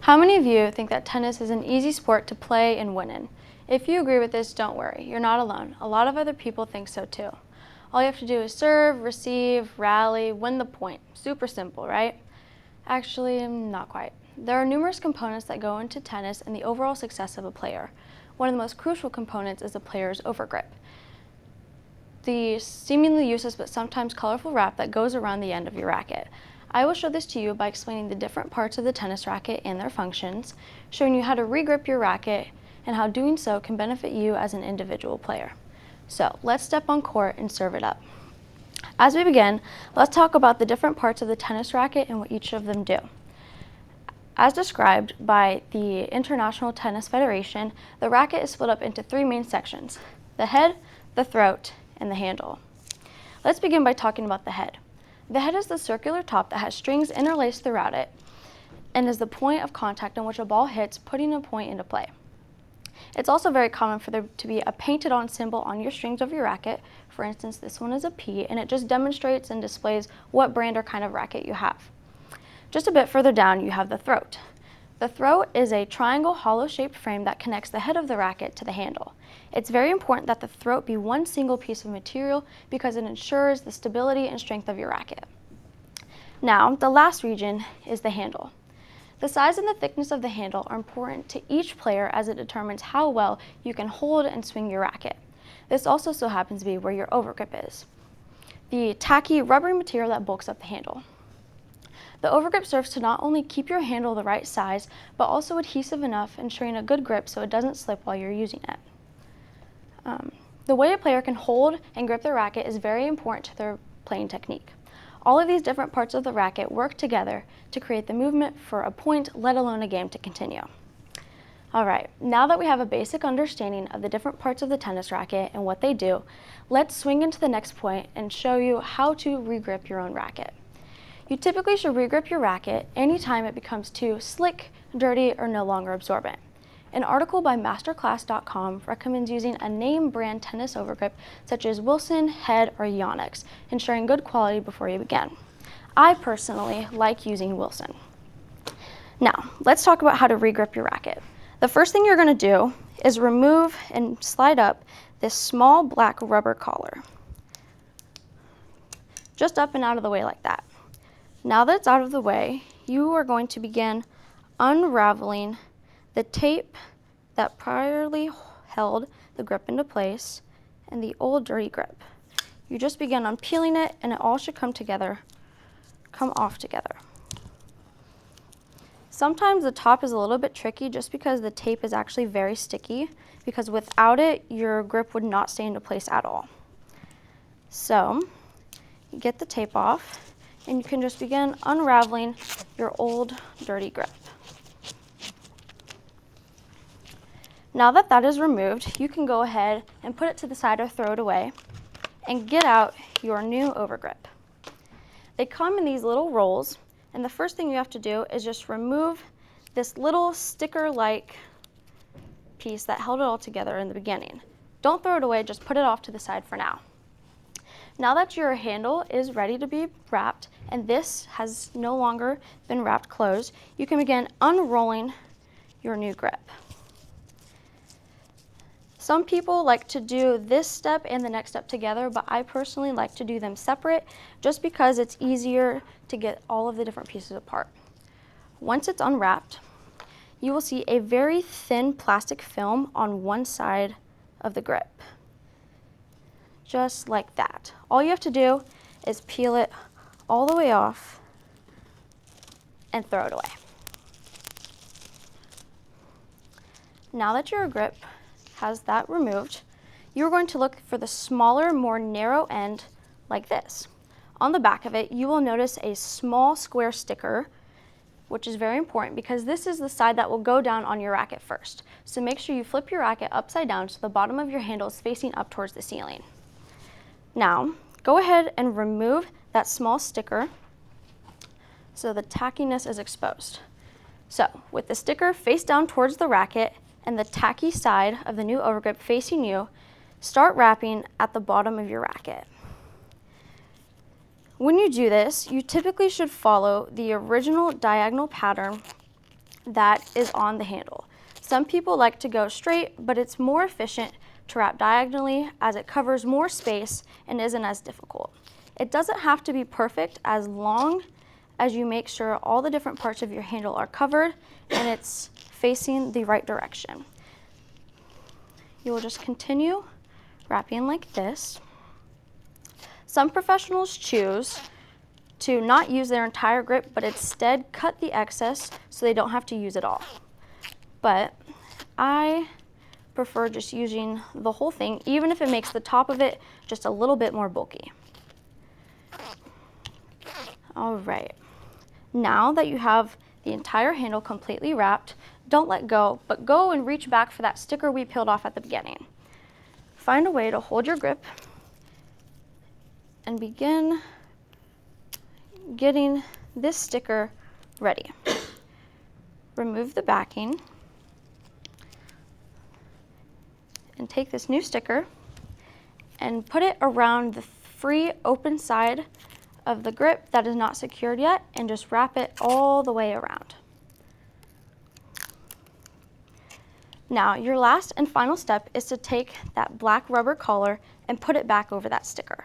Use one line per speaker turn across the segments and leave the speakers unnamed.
How many of you think that tennis is an easy sport to play and win in? If you agree with this, don't worry, you're not alone. A lot of other people think so too. All you have to do is serve, receive, rally, win the point. Super simple, right? Actually, not quite. There are numerous components that go into tennis and the overall success of a player. One of the most crucial components is a player's overgrip, the seemingly useless but sometimes colorful wrap that goes around the end of your racket. I will show this to you by explaining the different parts of the tennis racket and their functions, showing you how to regrip your racket and how doing so can benefit you as an individual player. So let's step on court and serve it up. As we begin, let's talk about the different parts of the tennis racket and what each of them do. As described by the International Tennis Federation, the racket is split up into three main sections: the head, the throat, and the handle. Let's begin by talking about the head. The head is the circular top that has strings interlaced throughout it and is the point of contact on which a ball hits, putting a point into play. It's also very common for there to be a painted on symbol on your strings of your racket. For instance, this one is a P, and it just demonstrates and displays what brand or kind of racket you have. Just a bit further down, you have the throat. The throat is a triangle hollow-shaped frame that connects the head of the racket to the handle. It's very important that the throat be one single piece of material because it ensures the stability and strength of your racket. Now, the last region is the handle. The size and the thickness of the handle are important to each player as it determines how well you can hold and swing your racket. This also so happens to be where your overgrip is, the tacky, rubbery material that bulks up the handle. The overgrip serves to not only keep your handle the right size, but also adhesive enough, ensuring a good grip so it doesn't slip while you're using it. The way a player can hold and grip their racket is very important to their playing technique. All of these different parts of the racket work together to create the movement for a point, let alone a game to continue. All right, now that we have a basic understanding of the different parts of the tennis racket and what they do, let's swing into the next point and show you how to regrip your own racket. You typically should regrip your racket anytime it becomes too slick, dirty, or no longer absorbent. An article by masterclass.com recommends using a name brand tennis overgrip such as Wilson, Head, or Yonex, ensuring good quality before you begin. I personally like using Wilson. Now, let's talk about how to regrip your racket. The first thing you're going to do is remove and slide up this small black rubber collar. Just up and out of the way like that. Now that it's out of the way, you are going to begin unraveling the tape that priorly held the grip into place and the old dirty grip. You just begin unpeeling it and it all should come off together. Sometimes the top is a little bit tricky just because the tape is actually very sticky, because without it, your grip would not stay into place at all. So, you get the tape off and you can just begin unraveling your old dirty grip. Now that that is removed, you can go ahead and put it to the side or throw it away and get out your new overgrip. They come in these little rolls, and the first thing you have to do is just remove this little sticker-like piece that held it all together in the beginning. Don't throw it away, just put it off to the side for now. Now that your handle is ready to be wrapped, and this has no longer been wrapped closed, you can begin unrolling your new grip. Some people like to do this step and the next step together, but I personally like to do them separate just because it's easier to get all of the different pieces apart. Once it's unwrapped, you will see a very thin plastic film on one side of the grip. Just like that. All you have to do is peel it all the way off and throw it away. Now that your grip has that removed, you're going to look for the smaller, more narrow end like this. On the back of it, you will notice a small square sticker, which is very important because this is the side that will go down on your racket first. So make sure you flip your racket upside down so the bottom of your handle is facing up towards the ceiling. Now, go ahead and remove that small sticker so the tackiness is exposed. So, with the sticker face down towards the racket and the tacky side of the new overgrip facing you, start wrapping at the bottom of your racket. When you do this, you typically should follow the original diagonal pattern that is on the handle. Some people like to go straight, but it's more efficient to wrap diagonally as it covers more space and isn't as difficult. It doesn't have to be perfect as long as you make sure all the different parts of your handle are covered and it's facing the right direction. You will just continue wrapping like this. Some professionals choose to not use their entire grip, but instead cut the excess so they don't have to use it all. But I prefer just using the whole thing, even if it makes the top of it just a little bit more bulky. All right, now that you have the entire handle completely wrapped, don't let go, but go and reach back for that sticker we peeled off at the beginning. Find a way to hold your grip and begin getting this sticker ready. Remove the backing and take this new sticker and put it around the free open side of the grip that is not secured yet, and just wrap it all the way around. Now, your last and final step is to take that black rubber collar and put it back over that sticker.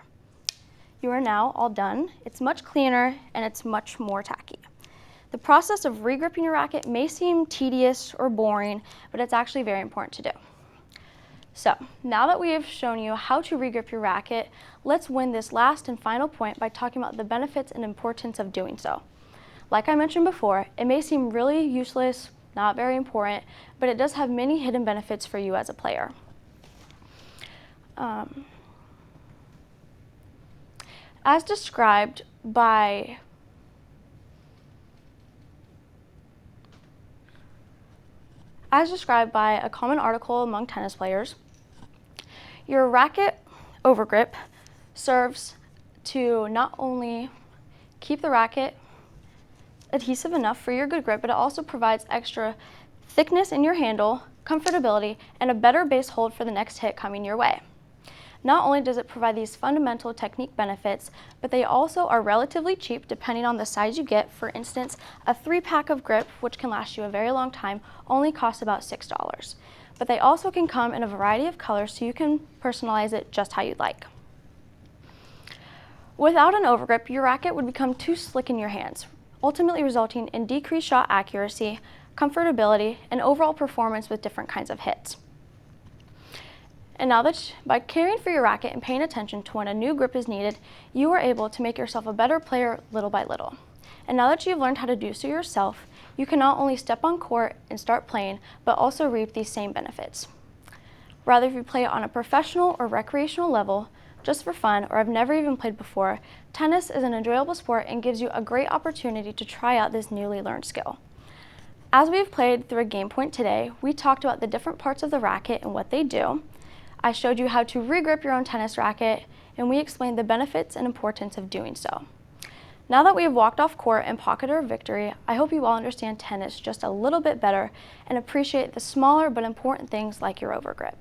You are now all done. It's much cleaner and it's much more tacky. The process of regripping your racket may seem tedious or boring, but it's actually very important to do. So, now that we have shown you how to regrip your racket, let's win this last and final point by talking about the benefits and importance of doing so. Like I mentioned before, it may seem really useless, not very important, but it does have many hidden benefits for you as a player. As described by a common article among tennis players, your racket overgrip serves to not only keep the racket adhesive enough for your good grip, but it also provides extra thickness in your handle, comfortability, and a better base hold for the next hit coming your way. Not only does it provide these fundamental technique benefits, but they also are relatively cheap depending on the size you get. For instance, a 3-pack of grip, which can last you a very long time, only costs about $6. But they also can come in a variety of colors, so you can personalize it just how you'd like. Without an overgrip, your racket would become too slick in your hands, ultimately resulting in decreased shot accuracy, comfortability, and overall performance with different kinds of hits. And now that by caring for your racket and paying attention to when a new grip is needed, you are able to make yourself a better player little by little. And now that you've learned how to do so yourself, you can not only step on court and start playing, but also reap these same benefits. Rather, if you play on a professional or recreational level, just for fun, or have never even played before, tennis is an enjoyable sport and gives you a great opportunity to try out this newly learned skill. As we've played through a game point today, we talked about the different parts of the racket and what they do. I showed you how to regrip your own tennis racket, and we explained the benefits and importance of doing so. Now that we have walked off court and pocketed our victory, I hope you all understand tennis just a little bit better and appreciate the smaller but important things like your overgrip.